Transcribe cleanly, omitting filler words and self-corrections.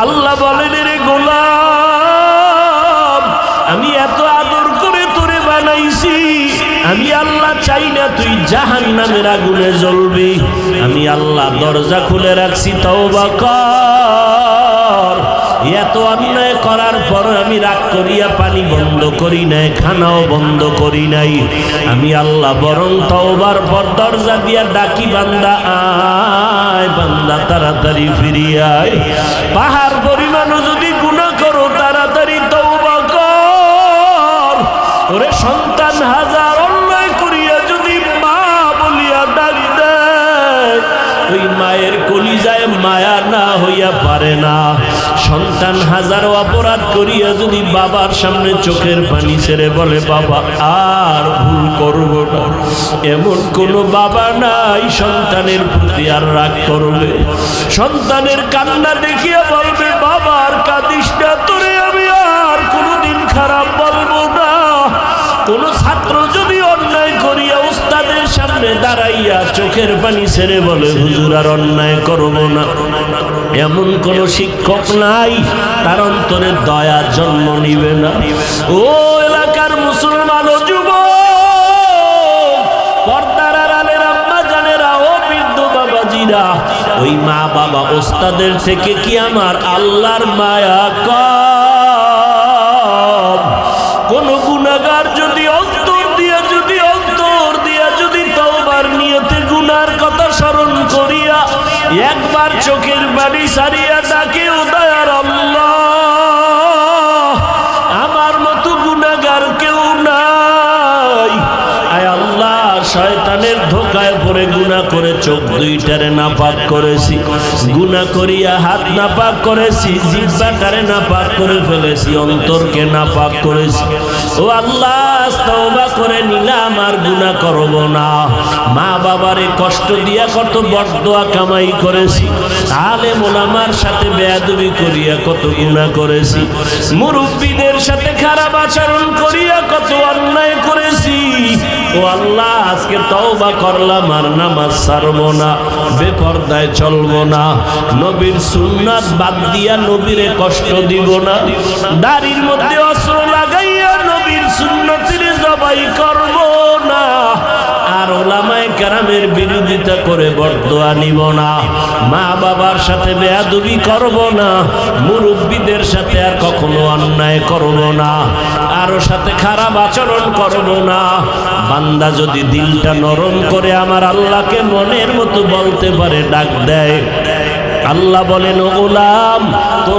আল্লাহ বলেন, রে গোলাম, আমি এত আদর করে তোরে বানাইছি, আমি আল্লাহ চাই না তুই জাহান্নামের আগুনে জ্বলবি। আমি আল্লাহ দরজা খুলে রাখছি, তওবা কর। এত অন্যায় করার পর আমি রাগ করিয়া পানি বন্ধ করি নাই, খানাও বন্ধ করি নাই। আমি আল্লাহ বরং তওবার পর দরজা দিয়া ডাকি, বান্দা আয়, বান্দা তাড়াতাড়ি ফিরিয়ে আয়। পাহাড় পরিমাণও যদি গুনাহ করো তাড়াতাড়ি তওবা কর। ওরে সন্তান হাজার অন্যায় করিয়া যদি মা বলিয়া ডাক দেয়, ওই মায়ের কলিজায় মায়া না হইয়া পারে না। সন্তান হাজার অপরাধ করিয়া যদি বাবার সামনে চোখের পানি ছেড়ে বলে, বাবা আর ভুল করব না, এমন কোনো বাবা নাই সন্তানের প্রতি আর রাগ করবে। সন্তানের কান্না দেখিয়া বলবে, বাবা আর কাঁদিস না, তোরে আমি আর কোনোদিন খারাপ বলবো না। কোন ছাত্র যদি অন্যায় করিয়া উস্তাদের সামনে দাঁড়াইয়া চোখের পানি ছেড়ে বলে, হুজুর আর অন্যায় করব না, এমন কোন শিক্ষক নাই, তার অন্তরে দয়া জন্ম নিবে না। ও এলাকার মুসলমান ও যুবক, পর্দার আড়ালের আম্মা জানেরা, ও বৃদ্ধ বাবাজিরা, ওই মা বাবা ওস্তাদের থেকে কি আমার আল্লাহর মায়া কম? কোন গুনাহগার যদি অন্তর দিয়া যদি তওবার নিয়তে গুনার কথা স্মরণ করিয়া একবার চোখের পানি সারিয়া ডাকে, ও দয়ার আল্লাহ, আমার মতো গুনাহগার কেউ নাই। আয় আল্লাহ, শয়তানের ধোকায় পড়ে গুনাহ করে চোখ দুইটারে নাপাক করেছি, গুনাহ করিয়া হাত নাপাক করেছি, জিহ্বাটারে নাপাক করে ফেলেছি, অন্তরকে নাপাক করেছি। ও আল্লাহ, তওবা করে নিলাম, আর গুনাহ করব না। মা বাবারে কষ্ট দিয়া কত বদদোয়া কামাই করেছি, আলেম ওলামার সাথে বেয়াদবি করিয়া কত গুনাহ করেছি, মুরব্বিদের সাথে খারাপ আচরণ করিয়া কত অন্যায় করেছি। ও আল্লাহ, আজকে তওবা করলাম, আর নামাজ ছাড়বো না, বেপরদায় চলবো না, নবীর সুন্নাত বাদ দিয়া নবীরে কষ্ট দিব না, দাড়ির মধ্যে অস্ত্র লাগাইয়া নবীর সুন্নতের জবাই করব না, আর ওলামায়ে কেরামের বিরোধিতা করে বরদোয়া নিব না, মা বাবার সাথে বেয়াদবি করব না, মুরব্বিদের সাথে আর কখনো অন্যায় করব না, কারো সাথে খারাপ আচরণ করব না। বান্দা যদি দিলটা নরম করে আমার আল্লাহকে মনের মতো বলতে পারে, ডাক দেয়, আল্লাহ বলেন, ও গোলাম, তোর